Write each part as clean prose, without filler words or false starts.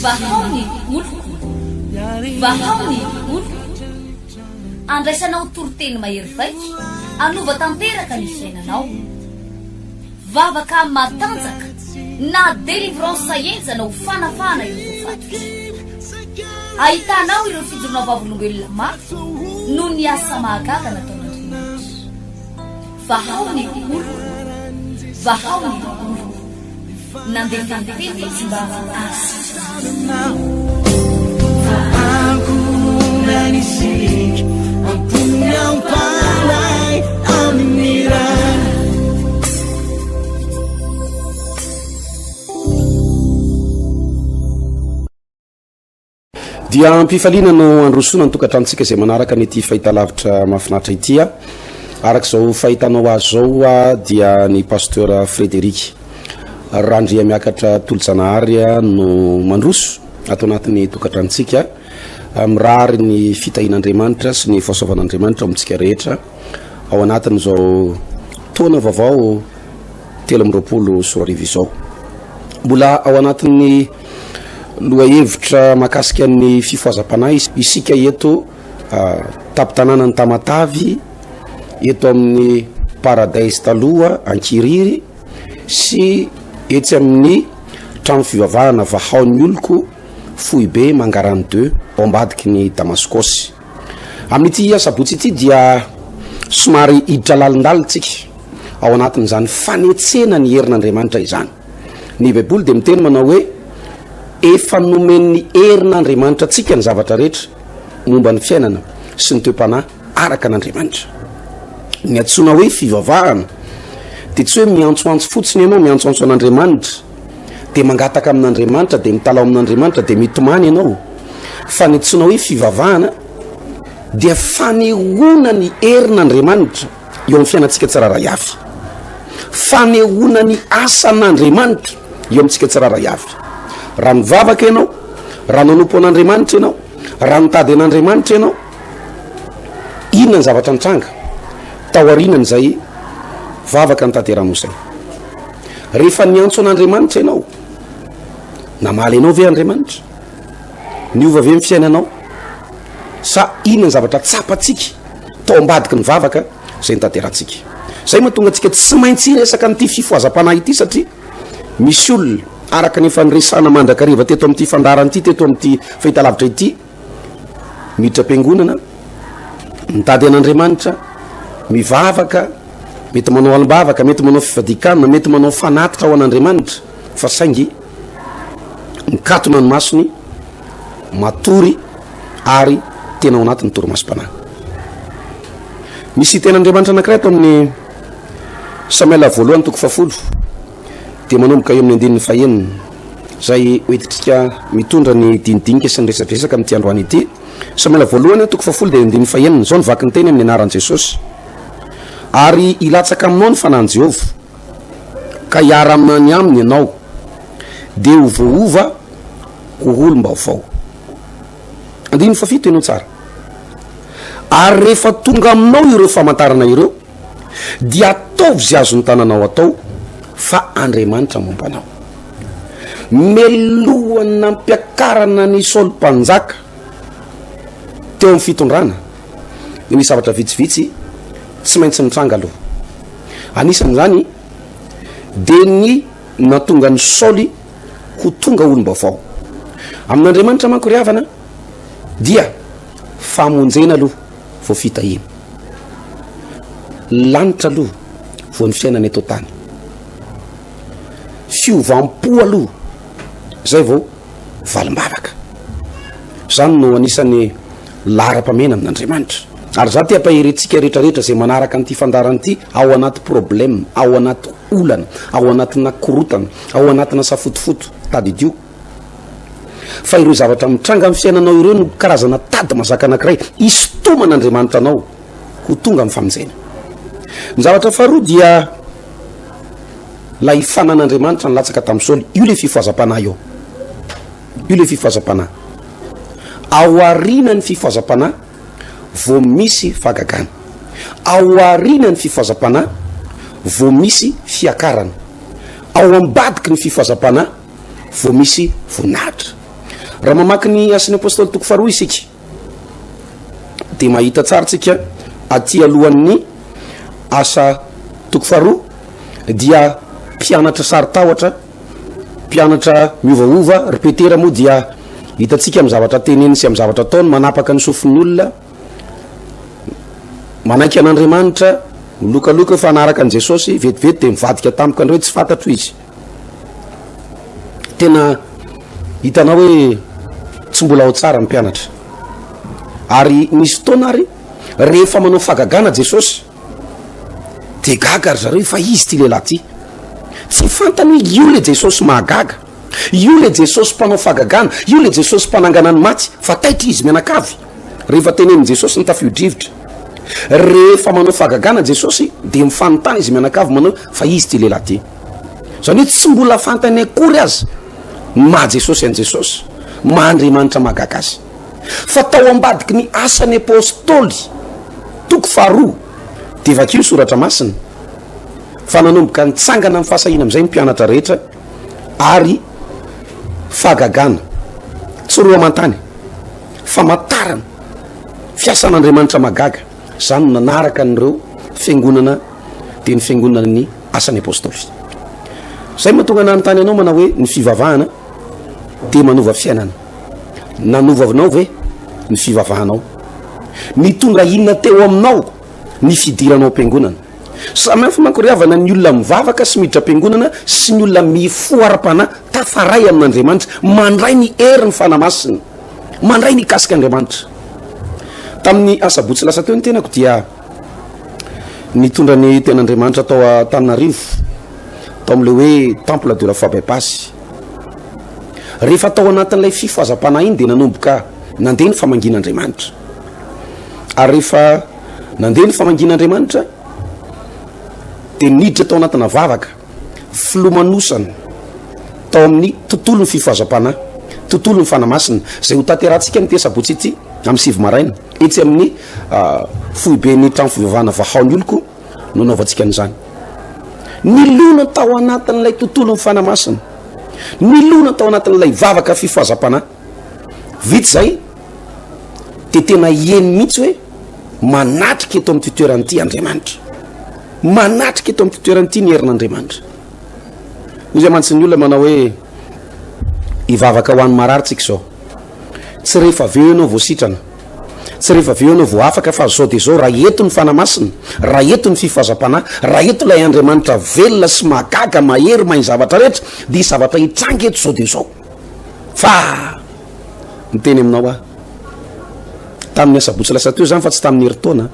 vahaony oloko vahaony oloko andraisanao toroteny mahery vaiko anova tanteraka ny fiainanao vavaka matanjaka na délivrance enjana ho fanafana ireo fatotra ahitanao ireo fijorona vavolombelona mafy no ny asa mahagaga nataon'Andriamanitra vahaony oloko vahaony oloko nandeha tantety izy mba Nanisik ang punyang palay aminiran dia ampifaliana no androsona ny tokatrantsika izay manaraka nyity fahitalavitra mahafinaritra ity arak'izao fahitanao azy zao dia ny pasteur Frédéric Randria miakatra Tolo-Janahary no mandroso ato anatin'ny tokatrantsika mirary ny fitahin'Andriamanitra sy ny fahasoavan'Andriamanitra amintsika rehetra ao anatin'izao taona vaovao 2020 izao mbola ao anatin'ny lohahevitra mahakasika ny fifoazam-panahy isika eto tapitanàna ny Tamatavy eto amin'ny Paradise taloha Ankiriry sy etsy amin'ny trano fivavahana Vahaony oloko Foibe Mangarany 2 ao ambadiky ny Damaskosy amin'ity sabotsy ity dia somary iditra lalindalitsika ao anatin'izany fanetsena ny herin'Andriamanitra izany ny Baiboly dia miteny manao hoe efa nomen'ny herin'Andriamanitra tsika ny zavatra rehetra momba ny fiainana sy ny toe-panahy araka an'Andriamanitra ny antsoina hoe fivavahana dia tsy hoe miantsoantso fotsiny ianao miantsoantso an'Andriamanitra dia mangataka amin'Andriamanitra dia mitalao amin'Andriamanitra dia mitomany ianao fa ny antsoina hoe fivavahana dia fanehoana ny herin'Andriamanitra eo amin'ny fiainantsika tsiraray avy fanehoana ny asan'Andriamanitra eo amintsika tsiraray avy raha mivavaka ianao raha nanompo an'Andriamanitra ianao raha mitady an'Andriamanitra ianao inona ny zavatra nitranga taorianany izay vavaka ny tanteranosay rehefa niantso an'Andriamanitra ianao namaly ianao ve Andriamanitra niova ve mifiainanao sa inona ny zavatra tsapatsika tao ambadiky ny vavaka izay nitanterantsika zay mahatonga antsika tsy maintsy resaka n'ity fifoazam-panahy ity satria misy olona araka ny faniresana mandrakariva teto amin'ity fandarana ity teto amin'ity fahitalavitra ity miditra am-piangonana mitady an'Andriamanitra mivavaka mety manao alimbavaka mety manao fivadikana mety manao fanatitra ao an'Andriamanitra fa saingy mikatona ny masony matory ary tena ao anatin'ny toromasom-panahy misy ten'Andriamanitra anankiray ato amin'ny Samuela voalohany 10 dia manomboka eo amin'ny 9 zay hoentitsika mitondra ny dinidinika sy ny resadresaka amin'ity androany ity Samuela voalohany 10 dia 9 zao nivaky ny teny amin'ny anaran'i Jesosy ary ilatsaka aminao ny fanahin Jehova ka hiara aminany aminy ianao dia ovaova ho olom-baovao 7 ianao tsara ary rehefa tonga aminao ireo famantarana ireo dia ataovy zay azony tananao atao fa Andriamanitra mombanao melohany nampiakarana ny Saoly mpanjaka teo amin'ny fitondrana dia misy zavatra vitsivitsy tsy maintsy nitranga aloha anisan'izany dia ny natonga ny Saoly ho tonga olom-baovao amin'Andriamanitra manko ry havana dia famonjena aloha vao fitahina lanitra aloha vao ny fiainana eto tany fiovampo aloha zay vao valim-bavaka zany no anisan'ny lara-pamena amin'Andriamanitra ary za tia pahirentsika rehetrarehetra zay manaraka n'ity fandarana ity ao anaty problème ao anaty olana ao anatina korotana ao anatina safotofoto tady idio fa ireo zavatra mitranga amin'ny fiainanao ireo no karazana tady mazaka anankiray isotoman'Andriamanitra anao ho tonga amin'ny famonjena ny zavatra faharoa dia la hifanan'Andriamanitra nilatsaka tamin'ny Saoly io le fifoazam-panahy io le fifoazam-panahy ao arinany fifoazam-panahy vao misy fagagana ao arinany fifoazam-panahy vao misy fiakarana ao ambadiky ny fifoazam-pana vo misy voninahitra. Raha mamaky ny asan'ny apôstôly toko faharoa isika de mahita tsara tsika aty alohan'ny asa toko faharoa dia mpianatra saritahotra, mpianatra miovaova repetera moa dia hitatsika amin'ny zavatra teneny sy amin'ny zavatra ataony manapaka ny sofin'ny olona, manaiky an'Andriamanitra, milokaloka fa anaraka an' Jesosy vetivety de mivadika tampoka an'ireo tsy fantatro izy. Tena hitanao hoe tsy mbola ao tsara ny mpianatra. Ary misy fotoana ary rehefa manao fagagana Jesosy de gaga ry zareo fa izy ty lehilahy ty, tsy fantany hoe io le Jesosy mahagaga, io le Jesosy mpanao fagagana, io le Jesosy mpanangana ny maty, fa taitra izy mianakavy. Rehefa tenenin' Jesosy ny tafio-drivotra, rehefa manao fagagana Jesosy de mifanontany izy mianakavy manao fa izy ty lehilahy ty. Zany hoe tsy mbola fantany akory azy maha Jesosy an' Jesosy, maha Andriamanitra mahagaga azy. Fa tao ambadiky ny asan'ny apôstôly toko faharoa de vakio soratra masina fa nanomboka nitsangana amin'ny fahasahina am'izay ny mpianatra rehetra ary fagagana tsy roa amantany famantarana fiasan'Andriamanitra mahagaga. Zany no nanaraka an'ireo fiangonana de ny fiangonana ny asan'ny apôstôly. Zay mahatonga nanontany anao manao hoe ny fivavahana de manova fiainana. Nanovanao ve ny fivavahanao? Mitondra inona teo aminao ny fidiranao am-piangonana? Samy hafa mankoriavana ny olona mivavaka sy miditra am-piangonana sy ny olona mifoara-pana tafaray amin'Andriamanitra, mandray ny hery ny fanamasina, mandray ny kasika Andriamanitra. Tamin'ny asabotsy lasa teo ny tenako dia nitondra ny ten'Andriamanitra tao Antananarivo, tao am'le hoe temple de la foi bypass. Rehefa tao anatin'ilay fifoazam-pana iny de nanomboka nandeha ny famangin'Andriamanitra. Ary rehefa nandeha ny famangin'Andriamanitra de niditra tao anatina vavaka filomanosana tao amin'ny tontolo ny fifoazam-pana, tontolo ny fanamasina zay ho tanterahantsika ny sabotsy ity amin'ny sivy maraina etsy amin'ny foibe ny trano fivavahana vahaony oloko no naovantsika an'izany. Nilona tao anatin'ilay tontolo ny fanamasina, nilona tao anatin'ilay vavaka fifoazam-pana. Vita zay de tena eny mihitsy hoe manatrika eto amin'ny toeran'ity Andriamanitra, manatrika eto amin'ny toeran'ity ny herin'Andriamanitra. Izay mantsy ny olona manao hoe hivavaka ho an'ny marary tsika zao, tsy rehefa aveo ianao vao sitrana, tsy rehefa aveo ianao vao afaka, fa zao de zao raha eto ny fanamasina, raha eto ny fifoazam-pana, raha eto ilay Andriamanitra velona sy mahagaga mahery mahay zavatra rehetra de zavatra hitranga eto zao de zao. Fa miteny aminao tamin'ny asabotsy lasa teo zany, fa tsy tamin'ny heritaona,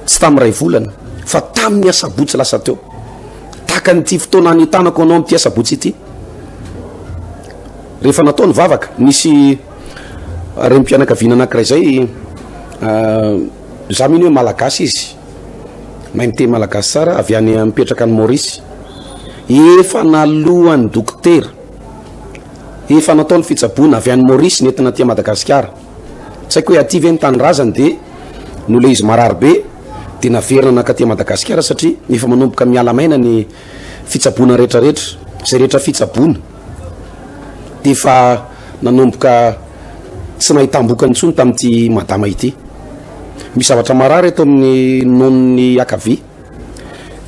tsy tamin'ny ray volana, fa tamin'ny asabotsy lasa teo. Taka nyty fotoana anytanako anao amin'ity asabotsy ity. Rehefa natao ny vavaka, nisy rem-pianakaviana anankiray zay, za miny hoe malagasy izy, mahay miteny malagasy tsara, avy any mipetraka ny Maurice. Efa nalohan'ny dokotera, efa natao ny fitsaboana avy any Maurice nentina tia Madagasikara. Tsy haiko hoe aty ve ny tany razany de no le izy marary be de naverina nakaty Madagasikara satria efa manomboka miala maina ny fitsaboana rehetrarehetra, zay rehetra fitsaboana de efa nanomboka tsy nahitam-bokany intsony tamin'ity madama ity. Misy zavatra marary eto amin'ny nonony akavia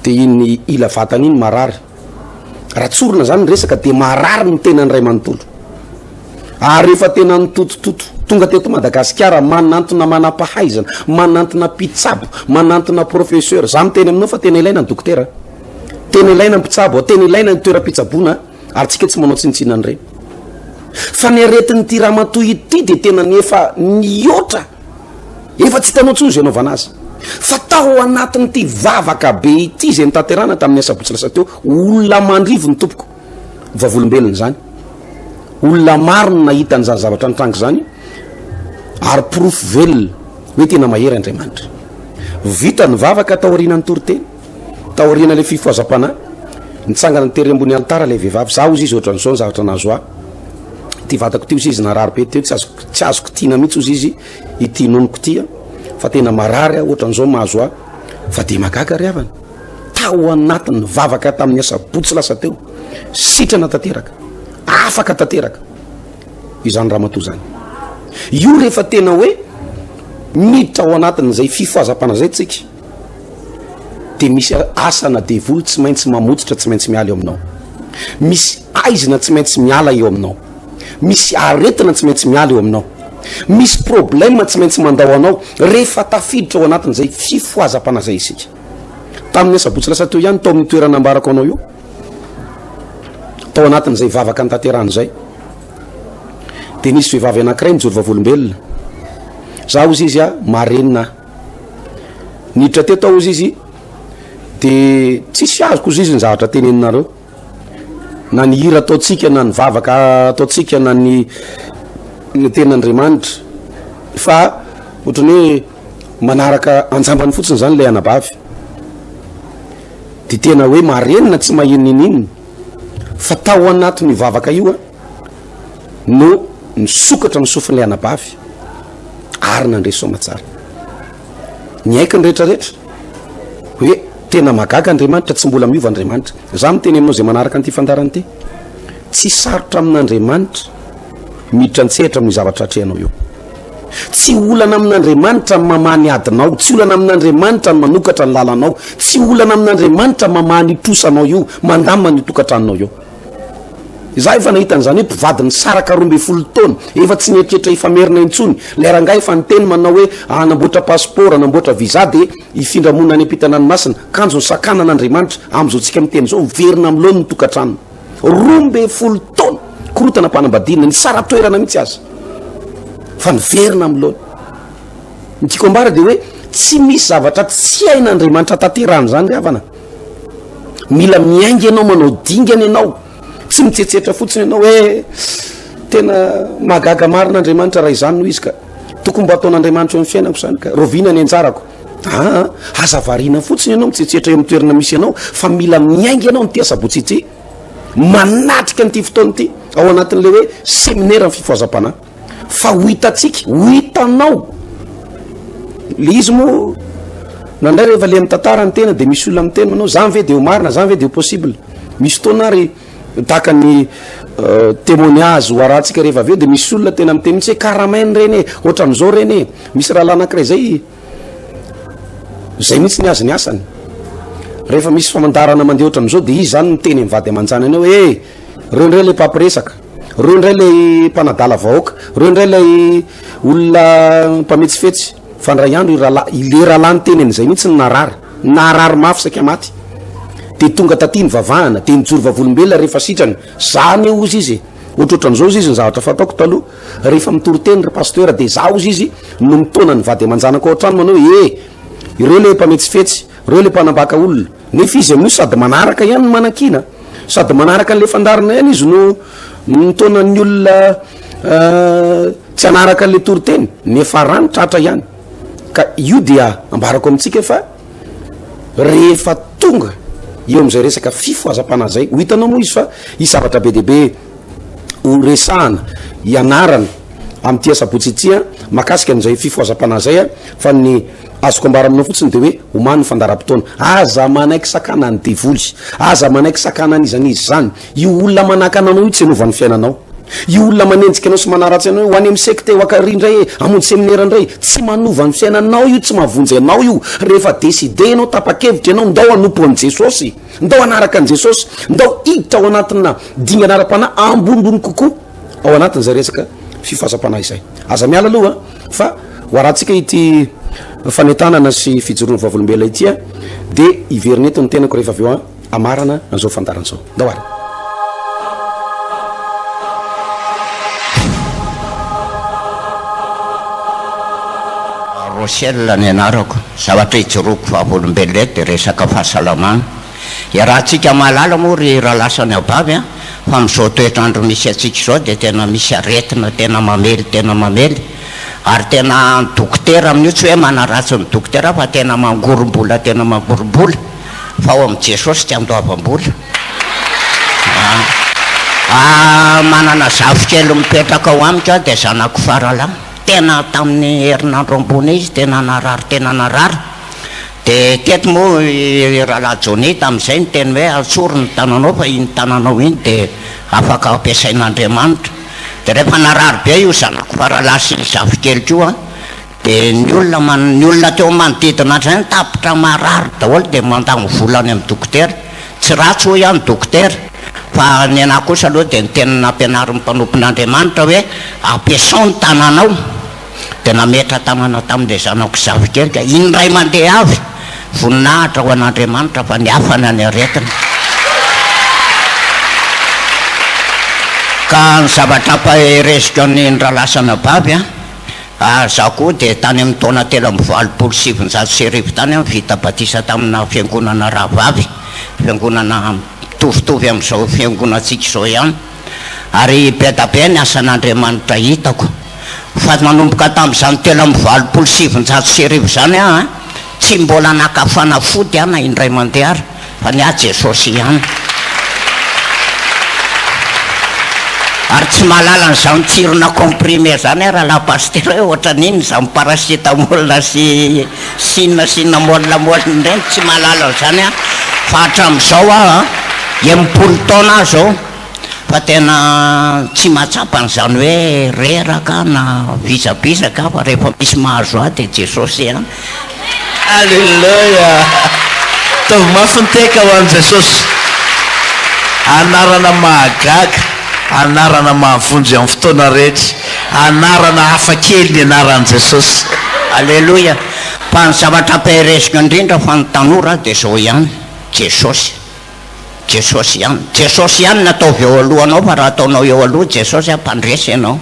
de iny ila vatany iny marary. Raha tsorina zany ny resaka de marary ny tena ny ray manontolo. Ary rehefa tena nitotototo tonga teto Madagasikara, manantona manam-pahaizana, manantona mpitsabo, manantona professeur. Za miteny aminao fa tena ilaina ny dokotera, tena ilaina ny mpitsabo, tena ilaina ny toeram-pitsaboana, ary tsika tsy manao tsinitsinany reny. Fa ny aretin'ity raha matoy ity de tena ny efa niotra, efa tsy hitanao tsony zay anaovana azy. Fa tao anatin'ity vavaka be ity zay nitanterana tamin'ny asabotsy lasa teo, olona mandrivo ny tompoko vavolombelona zany, olona maro no nahita an'izany zavatra nitrangy zany, ary porofo velona hoe tena mahery Andriamanitra. Vita ny vavaka tao aorian'ny toriteny, tao aorian'ilay fifoazam-pana, nitsangana ny tery ambony altara ilay vehivavy. Za ozy izy ohatran'izao ny zavatra nazo ahy, ty vatako ty ozy izy narary be teo, tsy azoko tiana mihitsy ozy izy ity nonoko tia, fa tena marary ohatran'izao mahazo ahy, fa de magaga ry havana. Tao anatin'ny vavaka tamin'ny asabotsy lasa teo, sitrana tanteraka afaka tanteraka izany raha matoa zany io rehefa tena hoe miditra ao anatin'izay fifoazam-pana zay tsika de misy asana devoly tsy maintsy mamotsitra tsy maintsy miala eo aminao misy aizina tsy maintsy miala eo aminao misy aretina tsy maintsy miala eo aminao misy problème tsy maintsy mandao anao rehefa tafiditra ao anatin'izay fifoazam-pana zay isika tamin'ny sabotsy lasa teo ihany tao amin'ny toerana ambarako anao io tao anatin'izay vavaka ny tanterahany zay de nisy vehivavy anankiray mijoro vavolombelona za ozy izy a marenina niditra teto ao izy izy de tsisy azoko izy izy ny zavatra teneninareo na ny hira ataotsika na ny vavaka ataotsika na ny ten'Andriamanitra fa ohatrany hoe manaraka anjambany fotsiny zany lay anabavy de tena hoe marenina tsy mahinin'ininy fa tao anatin'ny vavaka io a no nisokatra ny sofin'lay anabavy ary nandresy somatsara ny aiky ny rehetrarehetra hoe tena magaga Andriamanitra tsy mbola miova Andriamanitra za miteny aminao zay manaraka an'ity fandarany ty tsy sarotra amin'Andriamanitra miditra antsehatra amin'ny zavatra atrehanao io tsy olana amin'Andriamanitra mamany adinao tsy olana amin'Andriamanitra ny manokatra ny lalanao tsy olana amin'Andriamanitra mamany trosanao io mandamina ny tokatranonao io za efa nahitan'izany hoe mpivadiny saraka 12 taona efa tsy nietrietra ifamerina intsony leranga efa nyteny manao hoe anamboatra passeport anamboatra visa de ifindramona any ampitana ny masina kanjo ny sakanan'Andriamanitra am'izao tsika miteny zao verina am'lony ny tokatrano 12 taona korotana mpanambadinina ny sara toerana mihitsy azy fa niverina am'lony ny tiako ambara de hoe tsy misy zavatra tsy hain'Andriamanitra tanterahany zany ravana mila miaingy ianao manao dingany ianao tsy mitsetsetra fotsiny ianao hoe tena magaga marin'Andriamanitra raha izany noho izy ka tokony mba ataon'Andriamanitra eo amin'ny fiainako zany ka roviana ny anjarako azavarina fotsiny ianao mitsetsetra eo amin'ny toerana misy ianao fa mila miaingy ianao ny tia sabotsy ity manatrika n'ity fotoana ity ao anatin'le hoe séminaire ny fifoazam-pana fa ho hitatsika ho hitanao le izy moa nandray rehefa le mitantara ny tena de misy olona miteny manao zany ve de ho marina zany ve de ho possible misy fotoana ary taka ny témoignage ho arahantsika rehefa aveo de misy olona tena miteny mitsy hoe karamainy reny ohatran'izao reny misy raha anankiray zay mihitsy ny azy ny asany rehefa misy famandarana mandeha ohatran'izao de izy zany miteny mivady amanjany anao hoe reo indray le mpampiresaka reo indray le mpanadala vahoaka reo indray lay olona mpametsifetsy fa ndray andro ile raha ny teny an'izay mihitsy ny narary mafy saika maty de tonga taty ny vavahana de nijoro vavolombelona rehefa sitrany zany eo izy izy ohatrohatran'izao izy izy ny zavatra fataoko taloha rehefa mitoriteny ry pasteur de za izy izy no mitona ny vady amanjanako ao an-trano manao ireo le mpametsifetsy reo le mpanambaka olona nefa izy amin'io sady manaraka ihany ny manakina sady manaraka an'le fandarina ihany izy no mitona ny olona tsy anaraka an'le toriteny nefa rano tratra ihany ka io dia ambarako amintsika fa rehefa tonga eo am'izay resaka fifoazam-pana zay ho hitanao moa izy fa izy zavatra be dehibe ho resahana ianarana am'ty sabotsy itya makasika an'izay fifoazam-pana zay a fa ny azoko ambara aminao fotsiny de hoe homany ny fandaram-potoana aza manaiky sakana ny devoly aza manaiky sakana n'izan'izy zany io olona manaka ananao io tsy anovany fiainanao io olona manenjika anao sy manaratsy anao ho any amin'ny sekte wakary indray amonjy séminaire indray tsy manova ny fiainanao io tsy mahavonjy anao io rehefa décidé anao tapa-kevitra ianao ndao anompo an' Jesosy ndao anaraka an' Jesosy ndao hiditra ao anatina dinganara-pana ambondony kokoa ao anatin'izay resaka fifoazam-pana izay aza miala aloha fa ho arahantsika ity fanetanana sy fijoroana vavolombela itya de iverineto ny tenako rehefa aveo amarana an'izao fandaran'izao ndao ary Rochelle ny anarako zavatra ijoroako vavolombelona de resaka fahasalamana iarahantsika malala moa ry raha lasany abavy a fa am'izao toetrandro misy atsika zao de tena misy aretina tena mamely ary tena dokotera amin'io tsy hoe manaratsy ny dokotera fa tena mangorombola fa ao am' Jesosy tsy andoavam-bola manana zavokely mipetraka ao amiko de zanako faralahy tena tamin'ny herinandro ambony izy tena narary dia teto moa rahalahy Jony tamin'izay ny teny hoe atsory ny tananao fa iny tananao iny dia afaka ampiasain'Andriamanitra. Dia rehefa narary be io zanako faralahy sy zafikely koa dia ny olona teo manodidina azy zay tapitra marary daholo dia mandagno volany amin'ny dokotera. Tsy ratsy ho ihany dokotera fa ny anahy kosa aloha dia ny tena nampianarin'ny mpanompon'Andriamanitra hoe ampiasao ny tananao. Dia nametra tanana tamin'ilay zanako zafikely ka indray mandeha avy voninahitra ho an'Andriamanitra fa ny hafana ny aretina. Ka ny zavatra ampaheresiko ny rahalasana bavy zaho koa dia tany amin'ny taona 327 tany vita batisa tamina fiangonana rahavavy, fiangonana mitovitovy amin'izao fiangonantsika izao ihany, ary be da be ny asan'Andriamanitra hitako. Fa manomboka tamin'izany 327 zany tsy mbola nakafana fody ana indray mandeha ary fa ny Jesosy ihany. Ary tsy mahalala n'izany tsirona comprimé zany rahalahy pasteur hoe ohatran'iny izany paracetamol sy cinnamol ireny tsy mahalala n'izany fa hatramin'izao enimpolo taona zao fa tena tsy mahatsapa n'izany hoe reraka na visabisaka fa rehefa misy mahazo ahy dia Jesosy ihany. Alleluia, tovy mafy ny teka ho an'i Jesosy, anarana mahagaga, anarana mahavonjy amin'ny fotoana rehetra, anarana hafakely ny anaran'i Jesosy. Alleluia. Fa ny zavatra ampaheresiko indrindra fa ny tanora dia zao ihany, Jesosy ihany. Jesosy ihany nataovy eo alohanao fa raha ataonao eo aloha Jesosy ampandresy ianao.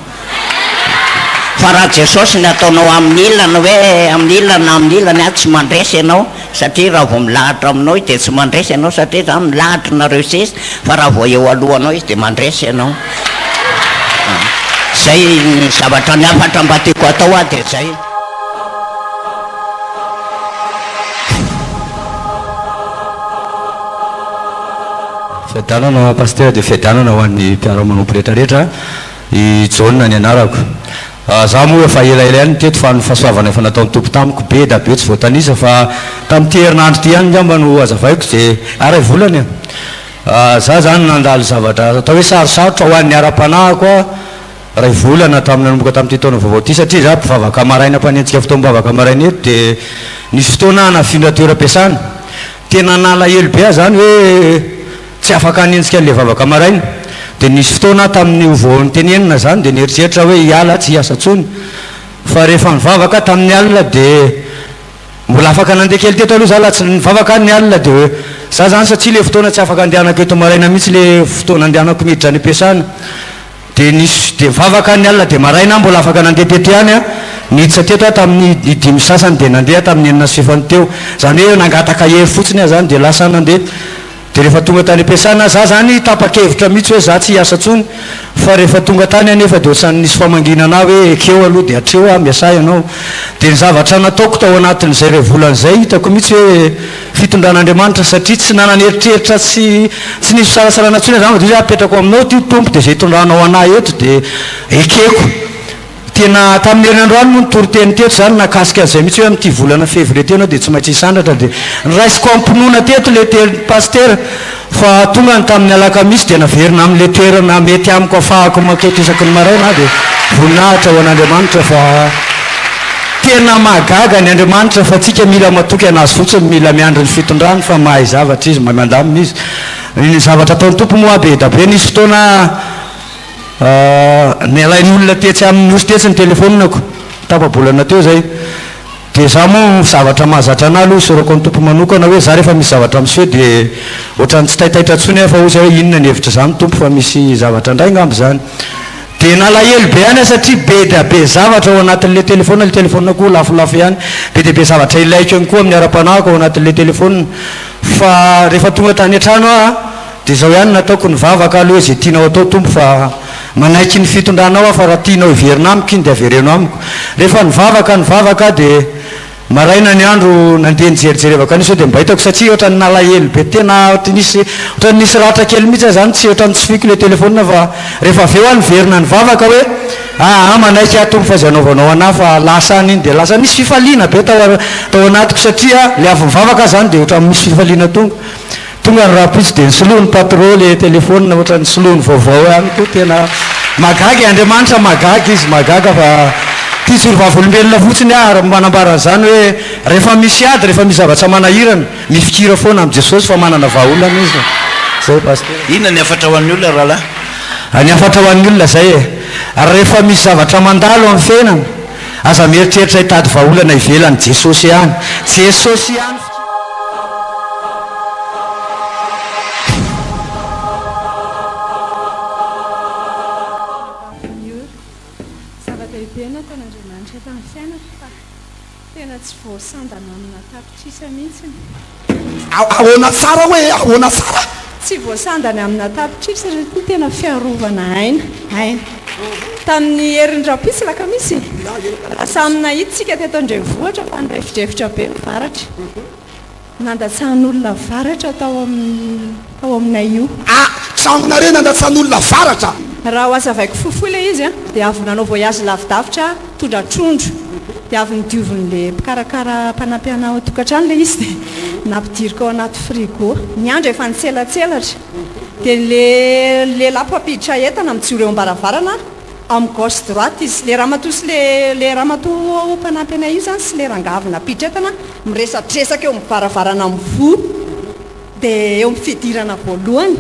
Fa raha Jesosy ny ataonao amin'ny ilana hoe amin'ny ilana tsy mandresy ianao, satria raha vao milahatra aminao dia tsy mandresy ianao satria zany milahatra nareo sesy, fa raha vao eo alohanao izy dia mandresy ianao. Zay ny zavatra ny afatra mba tiako atao dia zay. Fiadanana pasteur dia fiadanana ho an'ny mpiara-manompo rehetrarehetra. I John ny anarako. Zaho moa efa elaela ny teto fa ny fahasoavana efa nataon'ny tompo tamiko be da be tsy voatanisa fa tamin'ity herinandro ty ihany ngamba no azavaiko dia aray volany za zany nandalo zavatra atao hoe sarosarotra ho an'ny ara-panahiko ray volana tamin'ny nanomboka tamin'ity taona vaovao ty satria za mpivavaka maraina mpanentsika fotoam-bavaka maraina eto dia nisy fotoana nafindra toeram-piasana tena nalahelo be zany hoe tsy afaka hanentsika an'ilay vavaka maraina. Dia nisy fotoana tamin'ny voan'ny tenenina zany dia nieritreritra hoe hiala tsy hiasa tsony fa rehefa nivavaka tamin'ny alina dia mbola afaka nandeha kely teto aloha za laha tsy nivavaka ny alina dia hoe za zany satria le fotoana tsy afaka andehanako eto maraina mihitsy le fotoana andehanako miditra ny ampiasana dia nisy dia mivavaka ny alina dia maraina mbola afaka nandeha teto ihany niditra teto tamin'ny 5 sasany dia nandeha tamin'ny 9 sy 9 teo zany hoe nangataka hery fotsiny zany dia lasa nandeha. Dia rehefa tonga tany ampiasana za zany tapa-kevitra mihitsy hoe za tsy hiasa tsony fa rehefa tonga tany anefa dia ohatrany nisy famanginana hoe ekeo aloha dia hatreo miasa ianao. Dia ny zavatra nataoko tao anatin'izay ray volan'izay hitako mihitsy hoe fitondran'Andriamanitra satria tsy nananeritreritra tsy nisy sarasarana tsony zany dia apetrako aminao ty tompo dia izay tondranao anahy eto dia ekeko. Tena tamin'ny herinandro any moa nitory-teny teto zany nakasika an'izay mihitsy hoe amin'ity volana février teo anao dia tsy maintsy hisandratra dia niraisiko ampinoana teto le teny pasteur fa tonga ny tamin'ny alakamisy dia naverina amin'le toerana mety amiko afahako maketo isaky ny maraina dia voninahitra ho an'Andriamanitra fa tena mahagaga ny Andriamanitra fa tsika mila matoky anazy fotsiny mila miandry ny fitondrany fa mahay zavatra izy mahay mandamina izy. Ny zavatra ataon'ny tompo moa be da be nisy fotoana ny alain'olona tetsy amin'ny osy tetsy ny telefonako tapabolana teo zay dia za moa zavatra mahazatra ana aloha sorako ny tompo manokana hoe za rehefa misy zavatra miseho dia ohatrany tsy taitaitra tsony fa ozy hoe inona ny hevitra zany tompo fa misy zavatra indray ngamby zany dia nalahelo be any satria be da be zavatra ao anatin'le telefona, le telefona koa lafolafo ihany be dia be zavatra ilaiko ihany koa amin'ny ara-panahiko ao anatin'le telefona fa rehefa tonga tany an-trano dia zao ihany nataoko nivavaka aloha izay tianao atao tompo fa manaiky ny fitondranao fa raha tianao hiverina amiko iny dia avereno amiko. Rehefa nivavaka dia maraina ny andro nandeha nijerijerevaka nisy dia mba hitako satria ohatra ny nalahelo be tena ohatra nisy ratra kely mihitsy zany tsy ohatra ny tsifiko le telefona fa rehefa avy eo any verina ny vavaka hoe manaiky atombo fazanaovanao ana fa lasa any iny dia lasa nisy fifaliana be tao anatiko satria le avy mivavaka zany dia ohatra misy fifaliana tonga ny rapitsy dia nysoloany patron le telefona ohatra ny soloany vaovao any ko tena magagy Andriamanitra magagy izy magaga fa tia sorovavolom-belona fotsiny manambaran'izany hoe rehefa misy ady rehefa misy zavatra manahirana mifikira foana am' Jesosy fa manana vahaolana izy zay paster. Inona ny afatra ho an'ny olona rahalahy? Ny afatra ho an'ny olona zay rehefa misy zavatra mandalo amin'ny fiainana aza mieritreritra hitady vahaolana ivelany Jesosy ihany ahoana tsara hoe ahoana tsara tsy voasandany amina tapitrisa ny tena fiarovana aina tamin'ny herindrapisy laka misy lasa amina hitsika teto andrenivohatra fa ndray fidrefitra be mivaratra nandatsahan'olona varatra tao aminay io tramonare nandatsahan'olona varatra raha ho azavaiko fofoy le izy dia avy nanao voyage lavidavitra tondra trondro dia avy nidiovon'le mpikarakara mpanampiana tokantrano le izy dia nampidirika ao anaty frigo ny andro efa nitselatselatra dia le lapampiditra entana mijoro eo ambaravarana amin'ny gauche droite izy le ramatoa sy le ramatoa mpanampiana io zany sy le rangavina piditra entana miresatresaka eo mivaravarana mivo dia eo mifidirana voalohany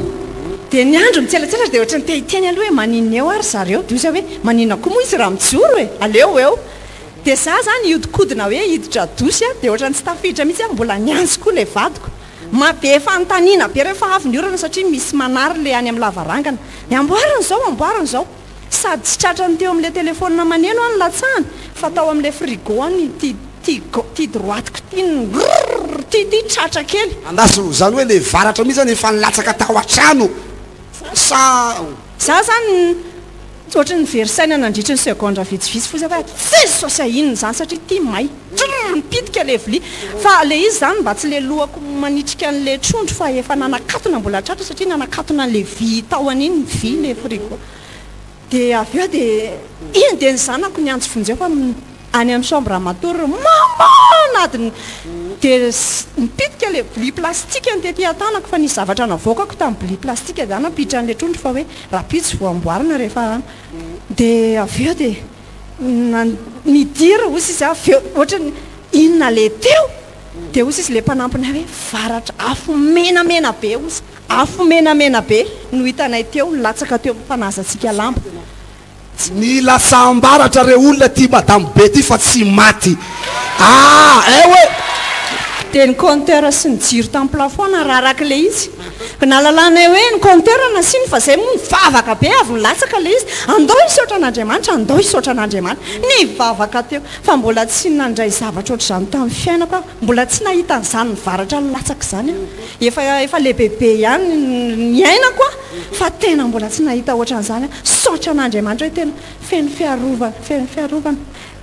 dia ny andro nitselatselatra dia ohatra ny tehiteny aloha hoe maninona eo ary zareo dia ozy hoe maninona koa moa izy raha mijoro hoe aleo eo dia za zany iodikodina hoe hiditra dosy dia ohatra ny tsy tafiditra mihitsy mbola nianso koa le vadiko mabe fanontaniana be rehefa avy ny orana satria misy manary le any amin'ny lavarangana amboarana zao sady tsy tratrany teo amin'le telefona maneno any latsahany fa tao amin'le frigo any tia droitiko tia tratra kely andaso zany hoe le varatra mihitsy zany efa nilatsaka tao an-trano za zany ohatra ny verisaina nandritra ny segondra vitsivitsy fotsy fa tsy sosy inona zany satria tia may mipitika le vilia fa le izy zany mba tsy le lohako manitrika an'le trondro fa efa nanakatona mbola tratra satria nanakatona an'le vy taoany iny vy le frigo dia avy eo dia iny dia ny zanako ny antso vonjeo fa any amin'ny chambre matory mamanadiny dia mipitika le vilia plastika ny tety atanako fa nisy zavatra navoakako tamin'ny vilia plastika zany ampiditra an'le trondro fa hoe rapitsy voamboarina rehefa dia avy eo dia nidira osy izy ohatra inona le teo dia osy izy le mpanampina hoe varatra afo menamena be osy afo menamena be no hitanay teo latsaka teo mpanazatsika lamba ny lasam-baratra re olona ty madamo be ty fa tsy maty hoe dia ny compteur sy ny jiro tamin'ny plafond raha rak'le izy nalalana hoe ny compteur nasiny fa zay moa nivavaka be avy nilatsaka le izy andao hisaotra an'Andriamanitra ny vavaka teo fa mbola tsy nandray zavatra oatra zany tamin'ny fiainako mbola tsy nahita n'izany ny varatra nilatsaka zany efa lebebe ihany ny ainako fa tena mbola tsy nahita oatra n'izany saotra an'Andriamanitra hoe tena feno fiarovana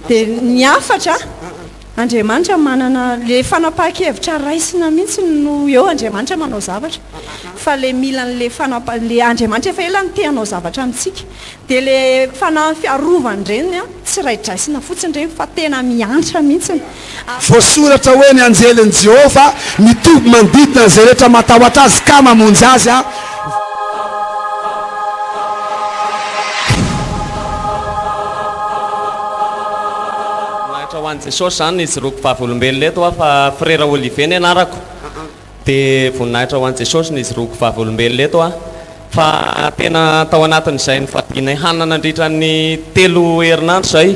dia ny afatra Andriamanitra manana le fanapahan-kevitra raisina mihitsy no eo Andriamanitra manao zavatra fa le mila le Andriamanitra efa ela ny te hanao zavatra amintsika dia le fiarovany reny tsy raidraisina fotsiny reny fa tena miantra mihitsy voasoratra hoe ny anjelin'i Jehova mitoby manodidina izay rehetra matahotra azy ka mamonjy azy hoan'ny Jesosy zany izy roko vavolombelona eto fa frera Olivier ny anarako dia voninahitra ho an'i Jesosy ny izy roko vavolombelona eto fa tena tao anatin'izay ny fadianay hanana nandritra ny 3 herinandro zay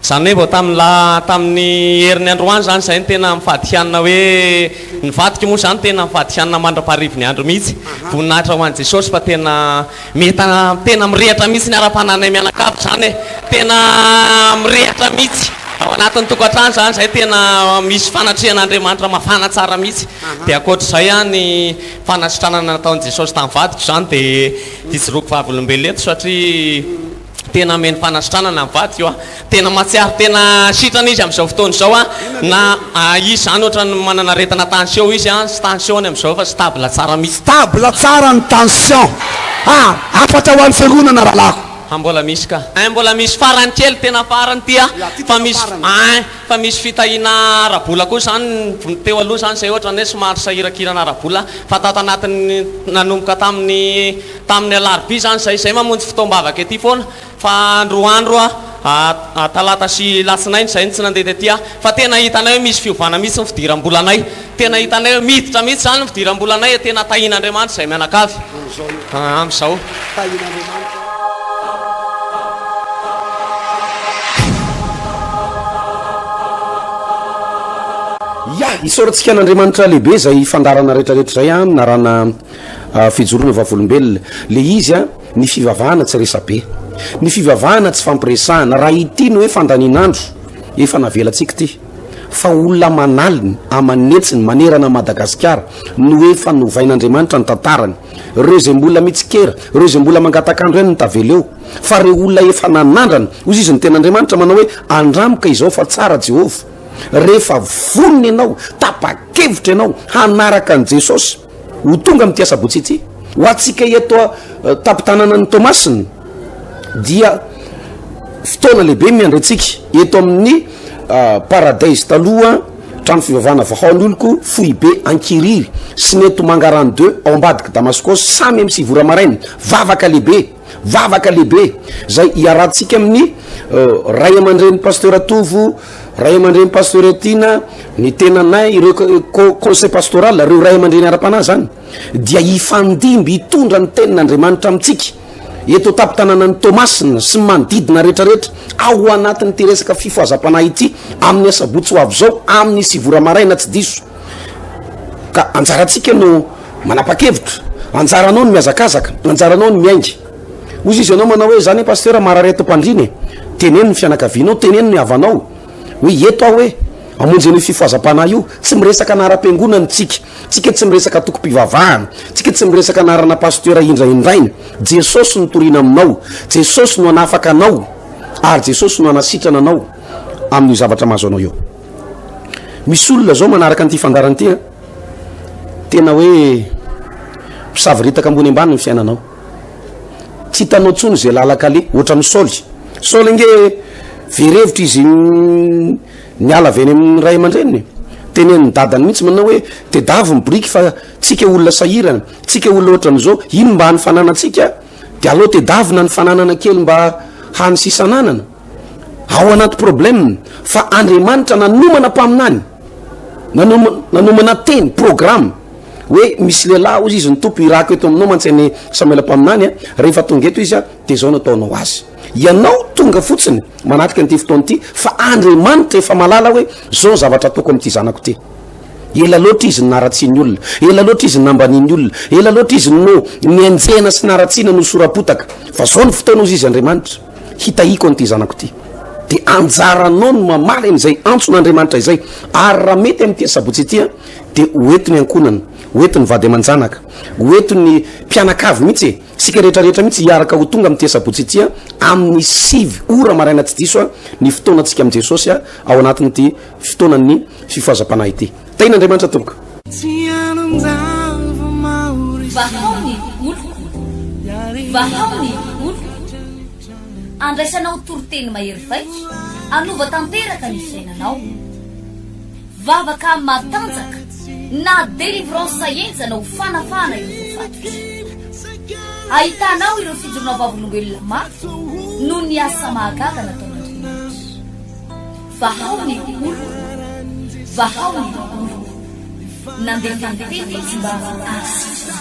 zany hoe vao tamin'ny herin'ny androany zany zay ny tena mifady hanina hoe nivadika moa zany tena mifady hanina mandra-paharivony andro mihitsy voninahitra ho an'i Jesosy fa tena mirehatra mihitsy ny ara-pananay mianakavy zany tena mirehatra mihitsy ao anatin'ny tokantrano zany zay tena misy fanatrehan'Andriamanitra mafana tsara mihitsy dia akoatr'izay ny fanasitranana nataon'i Jesosy tamin'ny vadiko zany dia izy roko vavolombelona eto satria tena meny fanasitranana mivady io a tena matsiary tena sitrana izy am'izao fotoana zao a na izy zany ohatra ny manana retana tension izy a sy tensiony am'izao fa stable tsara misy stable tsara ny tension afatra ho an'ny fiangonana rahalako mbola misy ka mbola misy farany kely tena farany tia fa misy fitahina arabola koa zany teo aloha zany zay ohatra hoe somary sahirakirana arabola fa tato anatiny nanomboka tamin'ny alarobia zany zay mamonjy fotoam-bavaka ety foana fa androandro a talata sy lasinainy zay ny tsy nandeha tetya fa tena hitanay hoe misy fiovana mihitsy ny fidiram-bolanay tena hitanay hoe miditra mihitsy zany ny fidiram-bolanay tena tahin'Andriamanitra zay mianakavy am'izao isaorantsika n'Andriamanitra lehibe zay fandarana rehetrarehetra zay a narana fijoroana vavolombelona le izy a ny fivavahana tsy resabe ny fivavahana tsy fampiresahana raha itiny hoe fandaninandro efa navelatsika ty fa olona manaliny amanetsiny manerana Madagasikara no efa novain'Andriamanitra ny tantarany reo zay mbola mitsikera reo zay mbola mangatakandro eny ny taveleo fa reo olona efa nanandrana ozy izy ny ten'Andriamanitra manao hoe andramoka izao fa tsara Jehova rehefa voniny ianao tapa-kevitra ianao hanaraka an' Jesosy ho tonga am'ty asabotsy ity ho atsika eto tampitanana ny Tomasiny dia fotoana lehibe miandretsika eto amin'ny paradise taloha trano fivavahana vahaon'oloko Fohibe Ankiriry sy neto Mangarany 2 ao ambadika Damascos samy amin'ny sivora maraina vavaka lehibe zay hiarahantsika amin'ny ray aman-dreny pasteur Atovo ray aman-dreny pasteur Etina ny tenanay ireo conseil pastoral reo ray aman-dreny ara-panahy zany dia hifandimby hitondra ny tenin'Andriamanitra amitsika eto tampitanana ny Tomasina sy manodidina rehetrarehetra ao anatin'ny ty resaka fifoazam-panahy ity amin'ny asabotsy ho avy zao amin'ny sivora maraina tsy diso ka anjarantsika no manapa-kevitra anjaranao ny miazakazaka anjaranao ny miaingy ozy izy anao manao hoe zany pasteur mararetom-pandriny teneno ny fianakavianao teneno ny havanao hoe eto aho hoe amonjy ny fifoazam-panahy io tsy miresaka anara-piangonana tsika tsy miresaka toko-pivavahana tsika tsy miresaka anarana pasteur indraindraina Jesosy no torina aminao Jesosy no anafaka anao ary Jesosy no anasitrana anao amin'ny zavatra mahazo anao eo misy olona zao manaraka an'ity fandarana ity tena hoe mpisaviritaka ambony ambany ny fiainanao tsy hitanao tsony zay lalakale ohatran'ny Saoly nge verevitra izy niala avy any amin'ny ray aman-dreniny tenen'ny dadany mihitsy manao hoe tedavy miboriky fa tsika olona sahirana tsika olona ohatran'izao ino mba hanyfananatsika de aloha tedavina ny fananana kely mba hany sisananana ao anaty problème fa Andriamanitra nanomana mpaminany nanomana teny programme hoe misy lehilahy ozy izy ny tompo irako eto aminao mantsainy Samuel mpaminany rehefa tonga eto izy de zao nataonao azy ianao tonga fotsiny manatrika an'ity fotoana ity fa Andriamanitra efa malala hoe zao zavatra ataoko am'ty zanako ty ela loatra izy naratsiany olona ela loatra izy nambaniny olona ela loatra izy no nianjena sy naratsiana no sorapotaka fa zao ny fotoana ozy izy Andriamanitra hitahiko an'ty zanako ty de anjaranao no mamala an'izay antson'Andriamanitra izay ary raha mety am'ty asabotsy ity de hoetiny ankonana hoetiny vady aman-janaka hoetiny mpianakavy mihitsy sika rehetrarehetra mihitsy hiaraka ho tonga am'ty asabotsy ity amin'ny 7 ora maraina tsy diso ny fotoanantsika am' Jesosy ao anatin'ity fotoanan'ny fifoazam-panahy ity tain'Andriamanitra tomboka vahaony olo andraisanao toroteny mahery vaitra anova tanteraka ny fiainanao vavaka matanjaka na délivrance enjana ho fanafana ireo fatotra ahitanao ireo fijorona vavolombelona mafy no ny asa mahagaga nataon'Andriamanitra vahaony olo nandeha tantety izy mba asitra